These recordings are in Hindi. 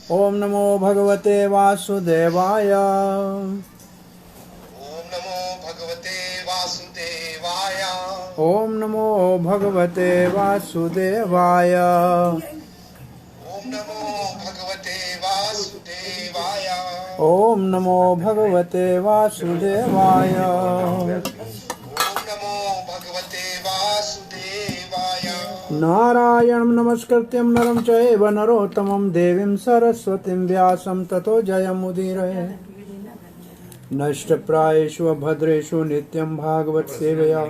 ओम नमो भगवते वासुदेवाय। ओम नमो भगवते वासुदेवाय। ओम नमो भगवते वासुदेवाय। ओम नमो भगवते वासुदेवाय। ओम नमो भगवते वासुदेवाय। ओम नमो भगवते वासुदेवाय। नारायणं नमस्कृत्यं नरं चैव नरोत्तमं देवीं सरस्वतीं व्यासं ततो जयमुदीरये। नष्टप्रायेषु भद्रेषु नित्यं भागवत सेवया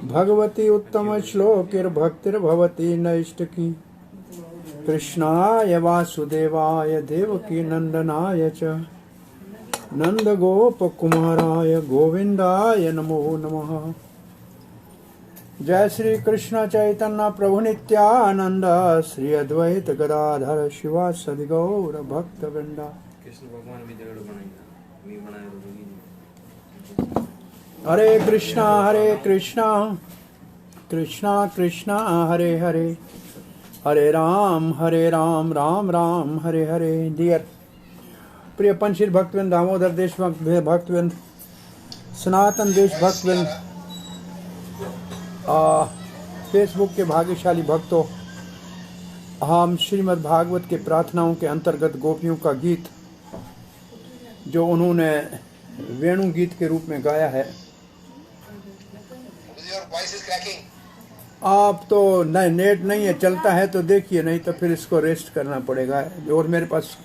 भगवती उत्तम श्लोकिर्भक्तिर्भवती नैष्टकी। कृष्णाय वासुदेवाय देवकी नंदनाय च नंदगोपकुमाराय गोविंदाय नमो नमः। जय श्री कृष्ण चैतन्य प्रभु नित्यानंद श्री अद्वैत गदाधर शिवासदि गौर भक्त वृंदा। कृष्ण भगवान भी जगड़ बनाएगा नहीं बनाया हरे कृष्णा कृष्णा कृष्णा हरे हरे हरे राम राम राम हरे हरे। डियर प्रिय पंचशील भक्तवृंद, दामोदर देश भक्तवृंद, सनातन देश भक्तवृंद, फेसबुक के भाग्यशाली भक्तों, हम श्रीमद् भागवत के प्रार्थनाओं के अंतर्गत गोपियों का गीत जो उन्होंने वेणु गीत के रूप में गाया है, Your voice is cracking. आप तो नहीं, नेट नहीं है, चलता है तो देखिए, नहीं तो फिर इसको रेस्ट करना पड़ेगा। और मेरे पास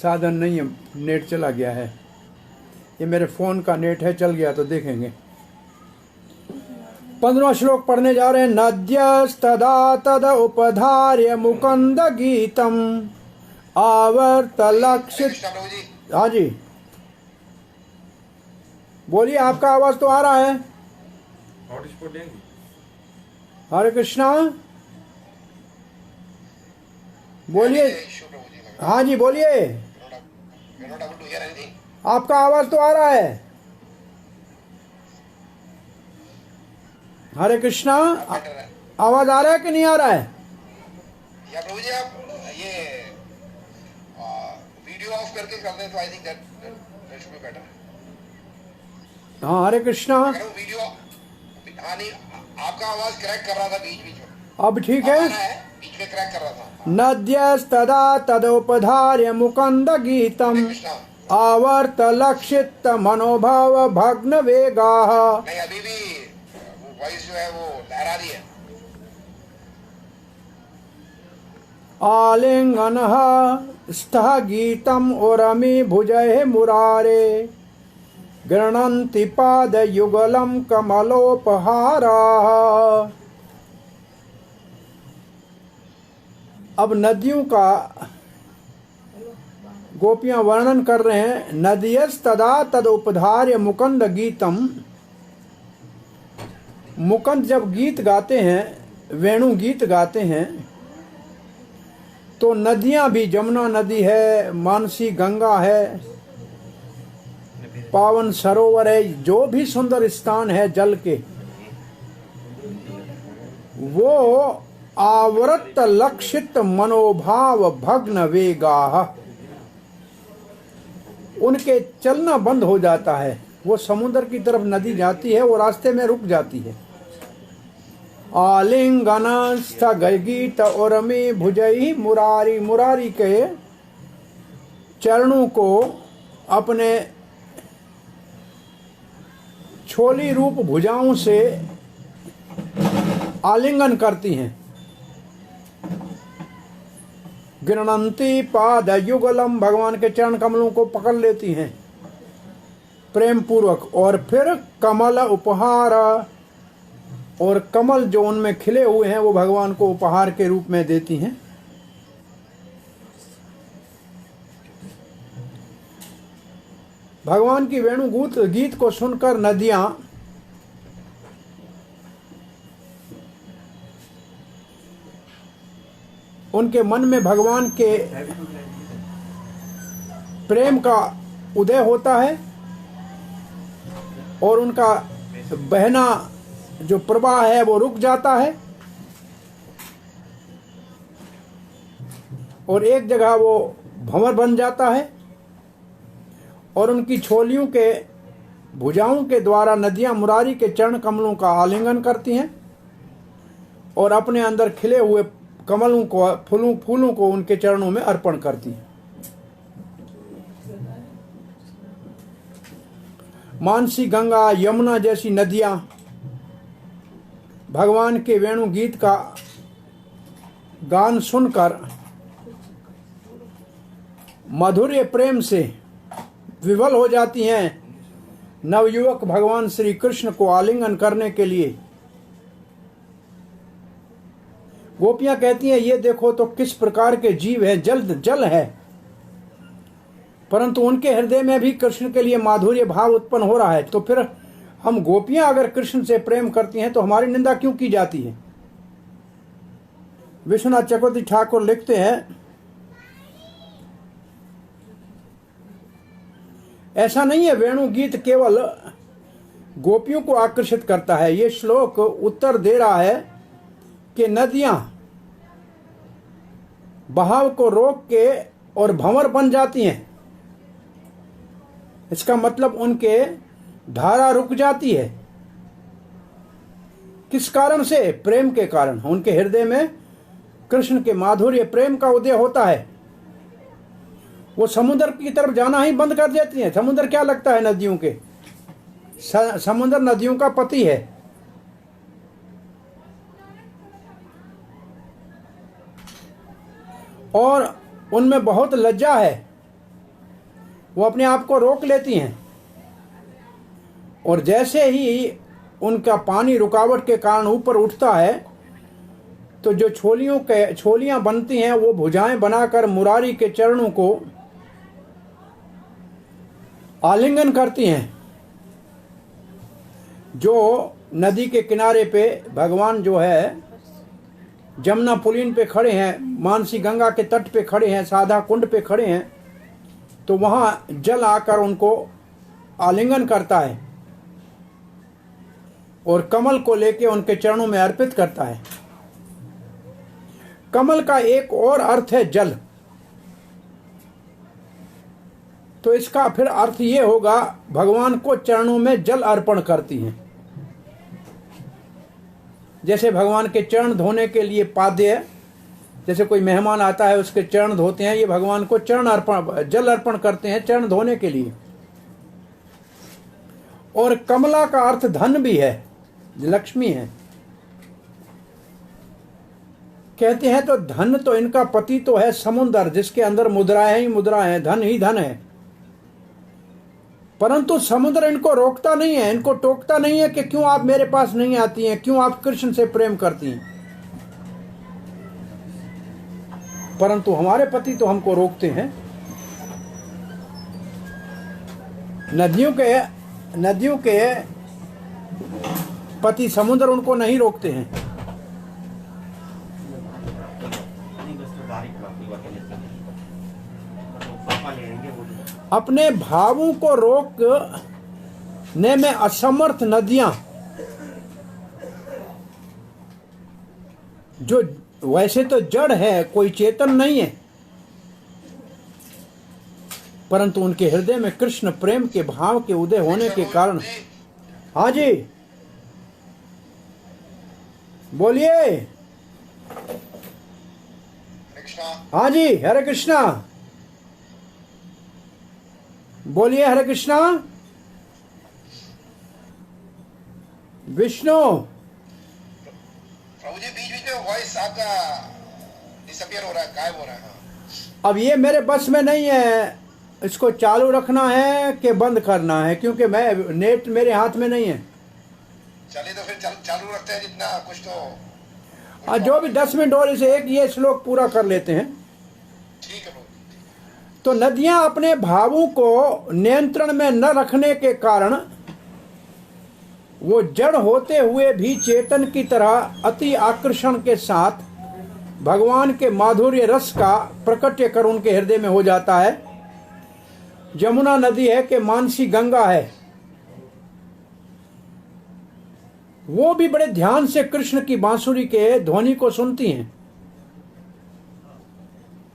साधन नहीं है, नेट चला गया है। ये मेरे फ़ोन का नेट है, चल गया तो देखेंगे। 15वां श्लोक पढ़ने जा रहे हैं। नद्यस्तदा तद उपधार्य मुकुंद गीतम आवर्त लक्षित। कृष्ण प्रभु जी। हाँ जी, बोलिए, आपका आवाज तो आ रहा है। हॉटस्पॉट देंगे। हरे कृष्णा, बोलिए। कृष्ण प्रभु जी। हाँ जी, बोलिए, You're not able to hear anything. आपका आवाज तो आ रहा है। हरे कृष्णा, Better है। आवाज आ रहा है कि नहीं आ रहा है? या प्रभु जी आप ये वीडियो ऑफ करके कर दें तो I think that should be better. हाँ, हरे कृष्णा, करो वीडियो। हाँ नहीं, आपका आवाज क्रैक कर रहा था बीच बीच में। अब ठीक आ है। रहा है, बीच में क्रैक कर रहा था। नद्यस्तदा तदोपधार्य मुकुंद हरे गीतम कृष्णा। आवर्त लक्षित मनोभाव भग्न वेगा। नहीं, अभी भी वो वॉइस जो है वो लहरा रही है। आलिंगन स्तः गीतम ओरमी भुजय मुरारे गृणन्ति पाद युगलम कमलोपहारा। अब नदियों का गोपियां वर्णन कर रहे हैं। नदियस्तदा तदुपधार्य मुकुंद गीतम। मुकुंद जब गीत गाते हैं, वेणु गीत गाते हैं, तो नदियां भी, जमुना नदी है, मानसी गंगा है, पावन सरोवर है, जो भी सुंदर स्थान है जल के, वो आवृत लक्षित मनोभाव भग्न वेगा, उनके चलना बंद हो जाता है। वो समुद्र की तरफ नदी जाती है, वो रास्ते में रुक जाती है। आलिंगन स्थगीत उर्मी भुजई मुरारी। मुरारी के चरणों को अपने छोली रूप भुजाओं से आलिंगन करती हैं। गृणंती पाद युगलम, भगवान के चरण कमलों को पकड़ लेती हैं प्रेम पूर्वक। और फिर कमल उपहार, और कमल जो उनमें खिले हुए हैं वो भगवान को उपहार के रूप में देती हैं। भगवान की वेणु गीत को सुनकर नदियां उनके मन में भगवान के प्रेम का उदय होता है और उनका बहना जो प्रवाह है वो रुक जाता है और एक जगह वो भंवर बन जाता है और उनकी छोलियों के भुजाओं के द्वारा नदियां मुरारी के चरण कमलों का आलिंगन करती हैं और अपने अंदर खिले हुए कमलों को फूलों को उनके चरणों में अर्पण करती हैं। मानसी, गंगा, यमुना जैसी नदियां भगवान के वेणु गीत का गान सुनकर मधुर्य प्रेम से विवल हो जाती हैं। नवयुवक भगवान श्री कृष्ण को आलिंगन करने के लिए गोपियां कहती हैं, ये देखो तो किस प्रकार के जीव है, जल है, परंतु उनके हृदय में भी कृष्ण के लिए माधुर्य भाव उत्पन्न हो रहा है। तो फिर हम गोपियां अगर कृष्ण से प्रेम करती हैं तो हमारी निंदा क्यों की जाती है? विश्वनाथ चक्रवर्ती ठाकुर लिखते हैं, ऐसा नहीं है वेणु गीत केवल गोपियों को आकर्षित करता है। ये श्लोक उत्तर दे रहा है कि नदियां बहाव को रोक के और भंवर बन जाती हैं। इसका मतलब उनके धारा रुक जाती है। किस कारण से? प्रेम के कारण। उनके हृदय में कृष्ण के माधुर्य प्रेम का उदय होता है। वो समुद्र की तरफ जाना ही बंद कर देती हैं। समुद्र क्या लगता है नदियों के? समुद्र नदियों का पति है। और उनमें बहुत लज्जा है, वो अपने आप को रोक लेती हैं और जैसे ही उनका पानी रुकावट के कारण ऊपर उठता है तो जो छोलियां बनती हैं वो भुजाएं बनाकर मुरारी के चरणों को आलिंगन करती हैं। जो नदी के किनारे पे भगवान जो है जमुना पुलीन पे खड़े हैं, मानसी गंगा के तट पे खड़े हैं, साधा कुंड पे खड़े हैं, तो वहां जल आकर उनको आलिंगन करता है और कमल को लेके उनके चरणों में अर्पित करता है। कमल का एक और अर्थ है जल। तो इसका फिर अर्थ ये होगा भगवान को चरणों में जल अर्पण करती हैं। जैसे भगवान के चरण धोने के लिए पाद्य, जैसे कोई मेहमान आता है उसके चरण धोते हैं, ये भगवान को जल अर्पण करते हैं चरण धोने के लिए। और कमला का अर्थ धन भी है, लक्ष्मी है। कहते हैं तो धन तो इनका पति तो है समुद्र, जिसके अंदर मुद्राएं ही मुद्राएं हैं, धन ही धन है। परंतु समुद्र इनको रोकता नहीं है, इनको टोकता नहीं है कि क्यों आप मेरे पास नहीं आती हैं, क्यों आप कृष्ण से प्रेम करती हैं। परंतु हमारे पति तो हमको रोकते हैं। नदियों के पति समुद्र उनको नहीं रोकते हैं। अपने भावों को रोकने में असमर्थ नदियां, जो वैसे तो जड़ है, कोई चेतन नहीं है, परंतु उनके हृदय में कृष्ण प्रेम के भाव के उदय होने के कारण। हाँ जी बोलिए। हाँ जी, हरे कृष्णा बोलिए। हरे कृष्णा। विष्णु प्रभु जी, बीच बीच में वॉइस आपका डिसअपियर हो रहा है, गायब हो रहा है। अब ये मेरे बस में नहीं है, इसको चालू रखना है कि बंद करना है, क्योंकि मैं नेट मेरे हाथ में नहीं है। चलिए तो फिर चालू रखते हैं, जितना कुछ तो जो भी 10 मिनट और इसे एक ये श्लोक पूरा कर लेते हैं। ठीक है प्रभु। तो नदियां अपने भावों को नियंत्रण में न रखने के कारण वो जड़ होते हुए भी चेतन की तरह अति आकर्षण के साथ भगवान के माधुर्य रस का प्रकट्य कर उनके हृदय में हो जाता है। यमुना नदी है कि मानसी गंगा है, वो भी बड़े ध्यान से कृष्ण की बांसुरी के ध्वनि को सुनती हैं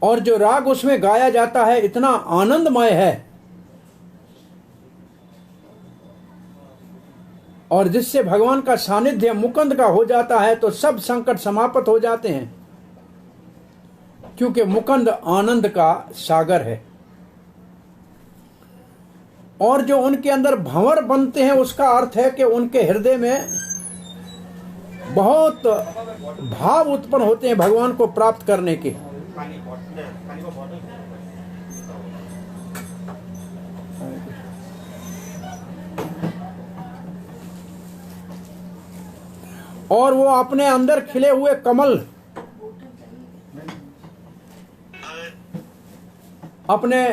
और जो राग उसमें गाया जाता है इतना आनंदमय है, और जिससे भगवान का सानिध्य मुकुंद का हो जाता है तो सब संकट समाप्त हो जाते हैं, क्योंकि मुकुंद आनंद का सागर है। और जो उनके अंदर भंवर बनते हैं उसका अर्थ है कि उनके हृदय में बहुत भाव उत्पन्न होते हैं भगवान को प्राप्त करने के। और वो अपने अंदर खिले हुए कमल, अपने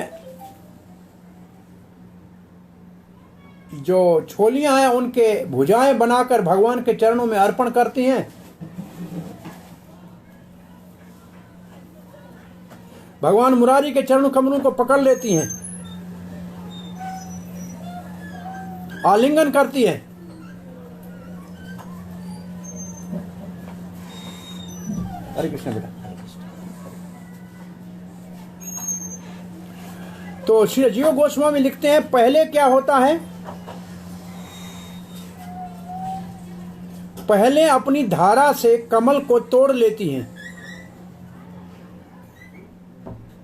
जो छोलियां हैं उनके भुजाएं बनाकर भगवान के चरणों में अर्पण करती हैं। भगवान मुरारी के चरण कमलों को पकड़ लेती हैं, आलिंगन करती हैं। हरे कृष्ण बेटा। तो श्री जीव गोस्वामी लिखते हैं, पहले क्या होता है, पहले अपनी धारा से कमल को तोड़ लेती हैं,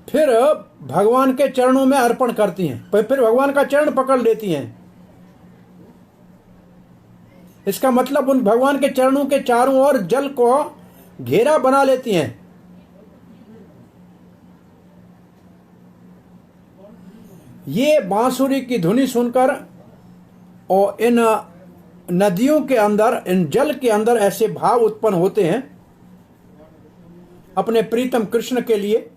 फिर भगवान के चरणों में अर्पण करती हैं, फिर भगवान का चरण पकड़ लेती हैं। इसका मतलब उन भगवान के चरणों के चारों ओर जल को घेरा बना लेती हैं। ये बांसुरी की धुनी सुनकर और इन नदियों के अंदर, इन जल के अंदर ऐसे भाव उत्पन्न होते हैं अपने प्रीतम कृष्ण के लिए।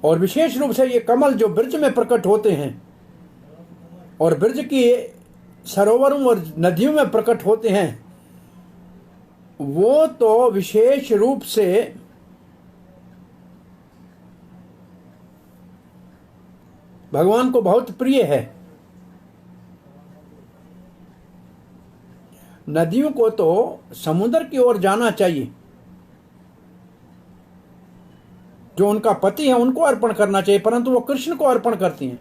और विशेष रूप से ये कमल जो ब्रज में प्रकट होते हैं और ब्रज की सरोवरों और नदियों में प्रकट होते हैं, वो तो विशेष रूप से भगवान को बहुत प्रिय है। नदियों को तो समुद्र की ओर जाना चाहिए, जो उनका पति है उनको अर्पण करना चाहिए, परंतु वो कृष्ण को अर्पण करती हैं।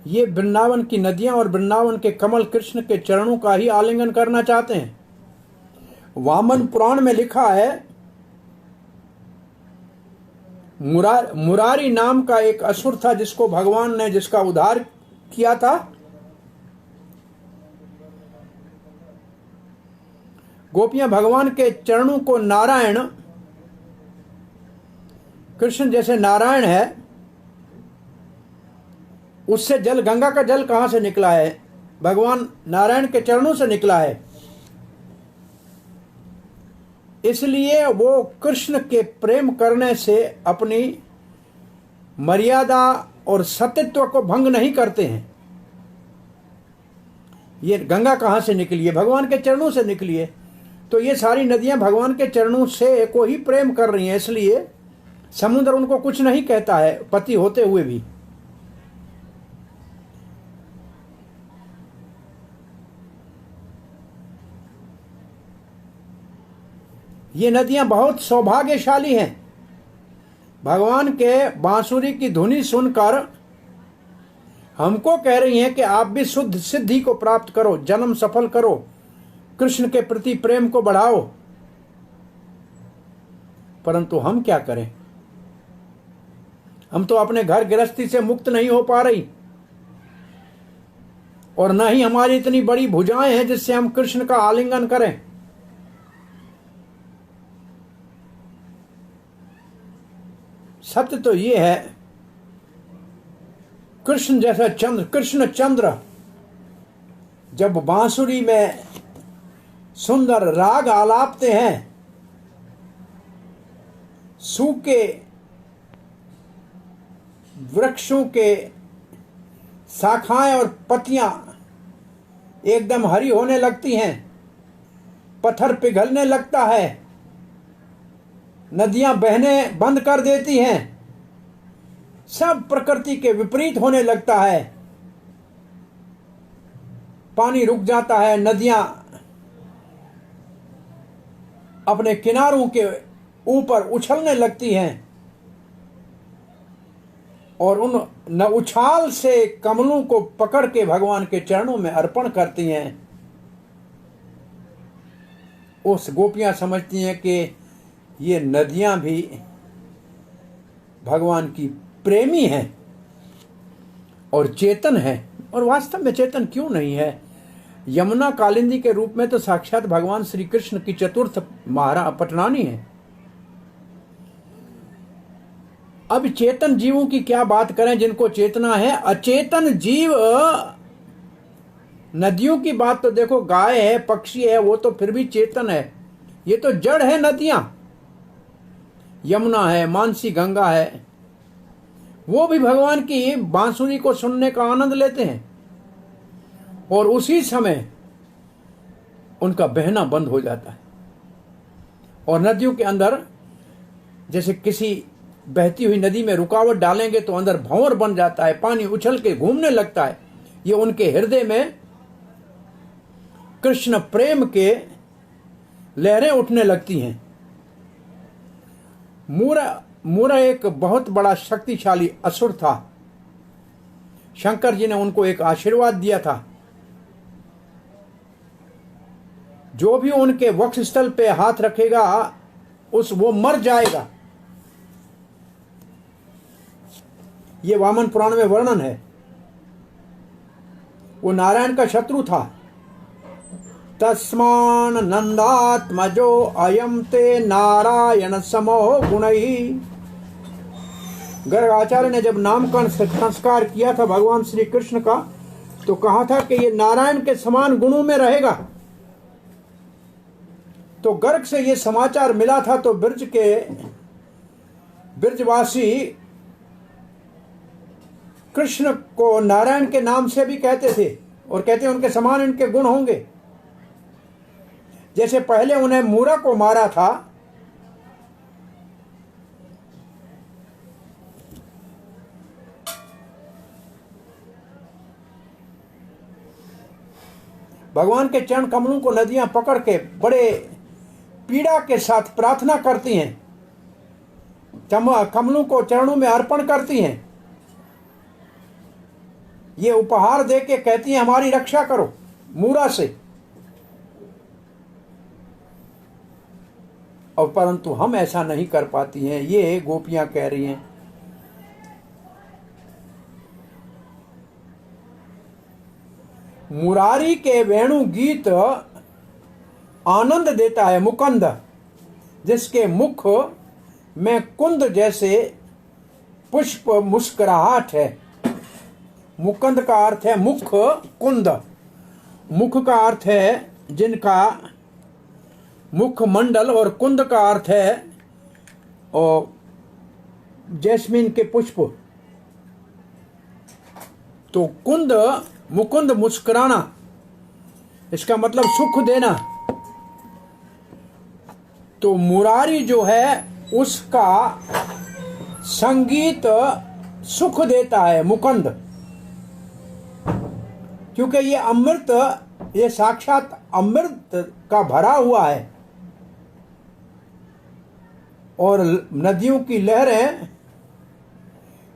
ये वृंदावन की नदियां और वृंदावन के कमल कृष्ण के चरणों का ही आलिंगन करना चाहते हैं। वामन पुराण में लिखा है, मुरारी नाम का एक असुर था जिसको भगवान ने, जिसका उद्धार किया था। गोपियां भगवान के चरणों को नारायण, कृष्ण जैसे नारायण है, उससे जल, गंगा का जल कहां से निकला है? भगवान नारायण के चरणों से निकला है। इसलिए वो कृष्ण के प्रेम करने से अपनी मर्यादा और सत्यत्व को भंग नहीं करते हैं। ये गंगा कहां से निकली है? भगवान के चरणों से निकली है। तो ये सारी नदियां भगवान के चरणों से को ही प्रेम कर रही हैं, इसलिए समुद्र उनको कुछ नहीं कहता है, पति होते हुए भी। ये नदियां बहुत सौभाग्यशाली हैं। भगवान के बांसुरी की धुनी सुनकर हमको कह रही हैं कि आप भी शुद्ध सिद्धि को प्राप्त करो, जन्म सफल करो, कृष्ण के प्रति प्रेम को बढ़ाओ। परंतु हम क्या करें? हम तो अपने घर गृहस्थी से मुक्त नहीं हो पा रही, और न ही हमारी इतनी बड़ी भुजाएं हैं जिससे हम कृष्ण का आलिंगन करें। सत्य तो ये है, कृष्ण जैसा चंद्र, कृष्ण चंद्र जब बांसुरी में सुंदर राग आलापते हैं, सूखे वृक्षों के शाखाएं और पत्तियां एकदम हरी होने लगती हैं, पत्थर पिघलने लगता है, नदियां बहने बंद कर देती हैं, सब प्रकृति के विपरीत होने लगता है, पानी रुक जाता है, नदियां अपने किनारों के ऊपर उछलने लगती हैं और उन न उछाल से कमलों को पकड़ के भगवान के चरणों में अर्पण करती हैं। उस गोपियां समझती हैं कि ये नदियां भी भगवान की प्रेमी हैं और चेतन है। और वास्तव में चेतन क्यों नहीं है? यमुना कालिंदी के रूप में तो साक्षात भगवान श्री कृष्ण की चतुर्थ पटरानी है। अब चेतन जीवों की क्या बात करें जिनको चेतना है। अचेतन जीव, नदियों की बात तो देखो, गाय है, पक्षी है, वो तो फिर भी चेतन है। ये तो जड़ है नदियां, यमुना है, मानसी गंगा है, वो भी भगवान की बांसुरी को सुनने का आनंद लेते हैं और उसी समय उनका बहना बंद हो जाता है। और नदियों के अंदर जैसे किसी बहती हुई नदी में रुकावट डालेंगे तो अंदर भंवर बन जाता है, पानी उछल के घूमने लगता है। ये उनके हृदय में कृष्ण प्रेम के लहरें उठने लगती हैं। मूरा एक बहुत बड़ा शक्तिशाली असुर था। शंकर जी ने उनको एक आशीर्वाद दिया था, जो भी उनके वक्षस्थल पे हाथ रखेगा वो मर जाएगा। ये वामन पुराण में वर्णन है। वो नारायण का शत्रु था। तस्मान नंदात्मजो अयम ते नारायण समो गुणैः। गर्गाचार्य ने जब नामकरण संस्कार किया था भगवान श्री कृष्ण का, तो कहा था कि ये नारायण के समान गुणों में रहेगा। तो गर्ग से ये समाचार मिला था, तो ब्रजवासी कृष्ण को नारायण के नाम से भी कहते थे और कहते उनके समान इनके गुण होंगे। जैसे पहले उन्हें मूरा को मारा था, भगवान के चरण कमलों को नदियां पकड़ के बड़े पीड़ा के साथ प्रार्थना करती हैं, कमलों को चरणों में अर्पण करती हैं। ये उपहार दे के कहती हैं हमारी रक्षा करो मूरा से। और परंतु हम ऐसा नहीं कर पाती हैं, ये गोपियां कह रही हैं। मुरारी के वेणु गीत आनंद देता है मुकुंद, जिसके मुख में कुंद जैसे पुष्प मुस्कुराहट है। मुकुंद का अर्थ है मुख, कुंद मुख का अर्थ है जिनका मुख मंडल, और कुंद का अर्थ है और जैस्मिन के पुष्प। तो कुंद, मुकुंद मुस्कुराना, इसका मतलब सुख देना। तो मुरारी जो है उसका संगीत सुख देता है मुकुंद, क्योंकि ये अमृत, ये साक्षात अमृत का भरा हुआ है। और नदियों की लहरें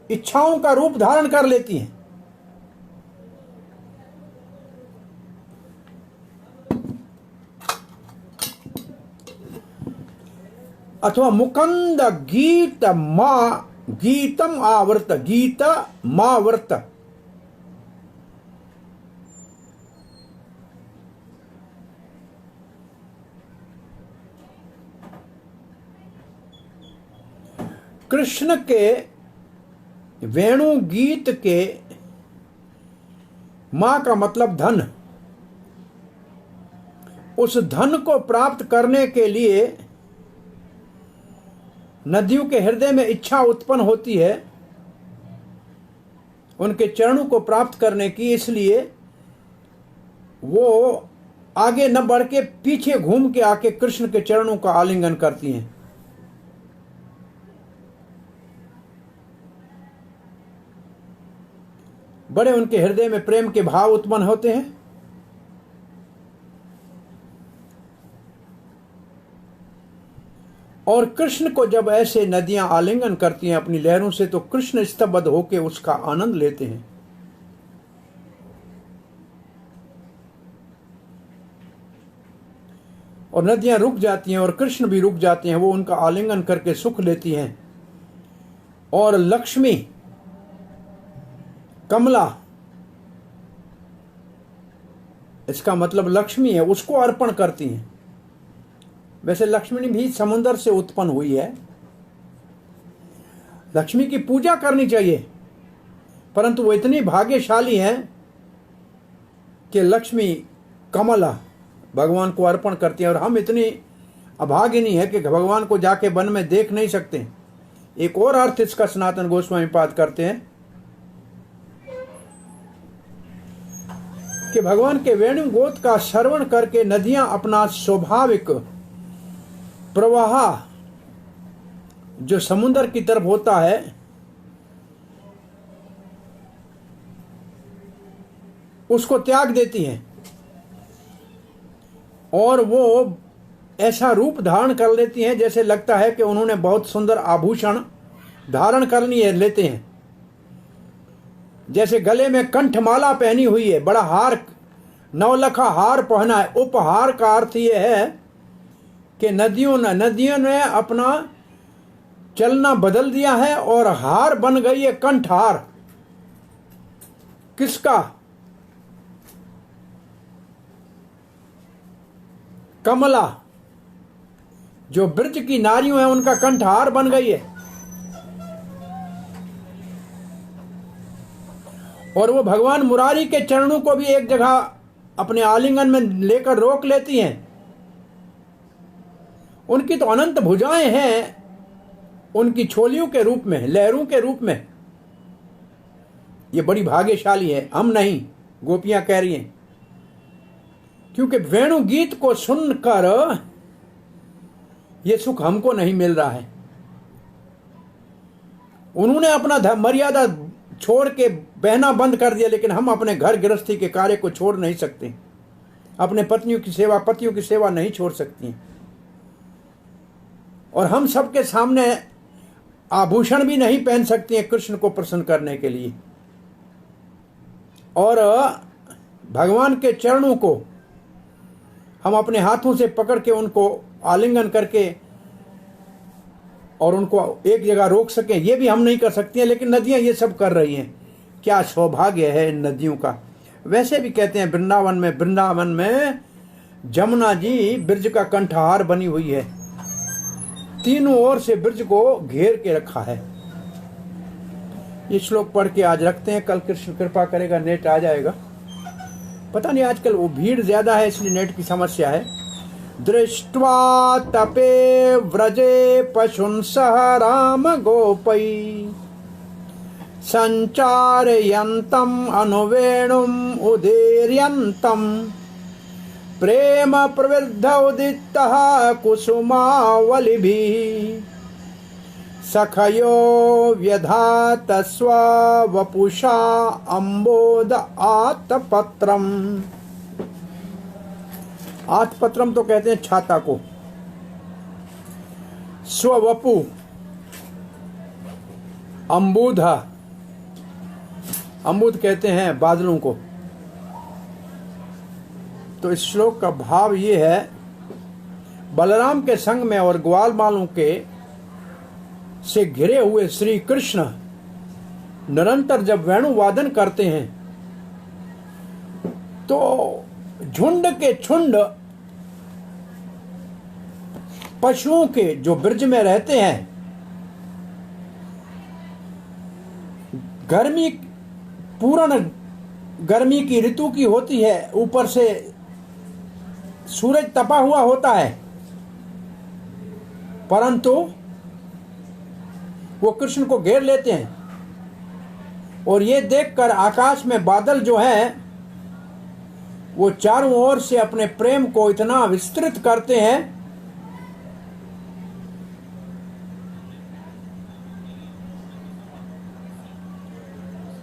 इच्छाओं का रूप धारण कर लेती हैं। अथवा मुकुंद गीतम आवृत, गीत मावृत। कृष्ण के वेणु गीत के मां का मतलब धन। उस धन को प्राप्त करने के लिए नदियों के हृदय में इच्छा उत्पन्न होती है उनके चरणों को प्राप्त करने की। इसलिए वो आगे न बढ़ के पीछे घूम के आके कृष्ण के चरणों का आलिंगन करती हैं। बड़े उनके हृदय में प्रेम के भाव उत्पन्न होते हैं। और कृष्ण को जब ऐसे नदियां आलिंगन करती हैं अपनी लहरों से, तो कृष्ण स्तब्ध होकर उसका आनंद लेते हैं। और नदियां रुक जाती हैं और कृष्ण भी रुक जाते हैं, वो उनका आलिंगन करके सुख लेती हैं। और लक्ष्मी, कमला, इसका मतलब लक्ष्मी है, उसको अर्पण करती हैं। वैसे लक्ष्मी भी समुद्र से उत्पन्न हुई है, लक्ष्मी की पूजा करनी चाहिए, परंतु वो इतनी भाग्यशाली हैं कि लक्ष्मी कमला भगवान को अर्पण करती हैं। और हम इतनी अभागिनी है कि भगवान को जाके वन में देख नहीं सकते। एक और अर्थ इसका सनातन गोस्वामी पाद करते हैं कि भगवान के वेणुगोत का श्रवण करके नदियां अपना स्वाभाविक प्रवाह जो समुद्र की तरफ होता है, उसको त्याग देती हैं और वो ऐसा रूप धारण कर लेती हैं जैसे लगता है कि उन्होंने बहुत सुंदर आभूषण धारण कर लिए लेते हैं। जैसे गले में कंठमाला पहनी हुई है, बड़ा हार, नवलखा हार पहना है। उपहार का अर्थ यह है कि नदियों ने अपना चलना बदल दिया है और हार बन गई है, कंठहार। किसका? कमला, जो ब्रज की नारियों है उनका कंठहार बन गई है। और वो भगवान मुरारी के चरणों को भी एक जगह अपने आलिंगन में लेकर रोक लेती हैं। उनकी तो अनंत भुजाएं हैं, उनकी छोलियों के रूप में, लहरों के रूप में। ये बड़ी भाग्यशाली है, हम नहीं, गोपियां कह रही हैं। क्योंकि वेणु गीत को सुनकर ये सुख हमको नहीं मिल रहा है। उन्होंने अपना मर्यादा छोड़ के बहना बंद कर दिया, लेकिन हम अपने घर गृहस्थी के कार्य को छोड़ नहीं सकते। अपने पत्नियों की सेवा नहीं छोड़ सकती। और हम सबके सामने आभूषण भी नहीं पहन सकती हैं कृष्ण को प्रसन्न करने के लिए। और भगवान के चरणों को हम अपने हाथों से पकड़ के उनको आलिंगन करके और उनको एक जगह रोक सकें, ये भी हम नहीं कर सकती हैं। लेकिन नदियां ये सब कर रही हैं। क्या सौभाग्य है इन नदियों का। वैसे भी कहते हैं वृंदावन में जमुना जी ब्रज का कंठहार बनी हुई है, तीनों ओर से ब्रज को घेर के रखा है। ये श्लोक पढ़ के आज रखते हैं, कल कृष्ण कृपा करेगा नेट आ जाएगा। पता नहीं आजकल वो भीड़ ज्यादा है इसलिए नेट की समस्या है। दृष्ट्वा तपे व्रजे पशुन सह राम गोपै संचारयन्तम अनुवेणुम उदीर्यन्तम प्रेम प्रवृद्ध उदितः कुसुमावलिभिः सखयो व्यधात स्ववपुषा अम्बोद आतपत्रम। आतपत्रम तो कहते हैं छाता को। स्ववपु अम्बुधा, अम्बुद कहते हैं बादलों को। तो इस श्लोक का भाव ये है, बलराम के संग में और ग्वाल बालों के से घिरे हुए श्री कृष्ण निरंतर जब वेणु वादन करते हैं तो झुंड के झुंड पशुओं के जो ब्रज में रहते हैं, पूर्ण गर्मी की ऋतु की होती है, ऊपर से सूरज तपा हुआ होता है, परंतु वो कृष्ण को घेर लेते हैं। और ये देखकर आकाश में बादल जो है वो चारों ओर से अपने प्रेम को इतना विस्तृत करते हैं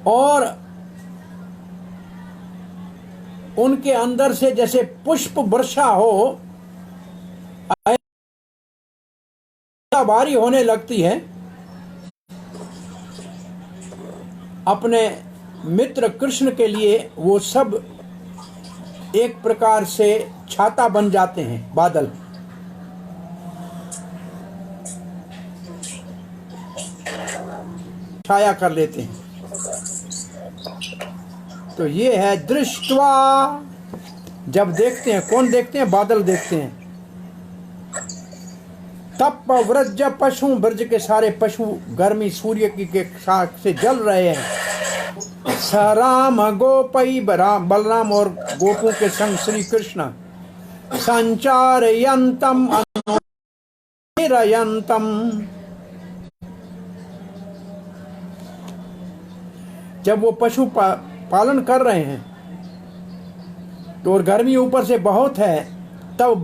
और उनके अंदर से जैसे पुष्प वर्षा हो भारी होने लगती है, अपने मित्र कृष्ण के लिए वो सब एक प्रकार से छाता बन जाते हैं, बादल। छाया कर लेते हैं। तो ये है दृष्टवा, जब देखते हैं, कौन देखते हैं? बादल देखते हैं। तप व्रज पशु, ब्रज के सारे पशु गर्मी सूर्य की के साथ से जल रहे हैं। सराम गोपई बलराम और गोपों के संग श्री कृष्ण संचारयंतम अनुरयंतम, जब वो पशु पालन कर रहे हैं तो और गर्मी ऊपर से बहुत है,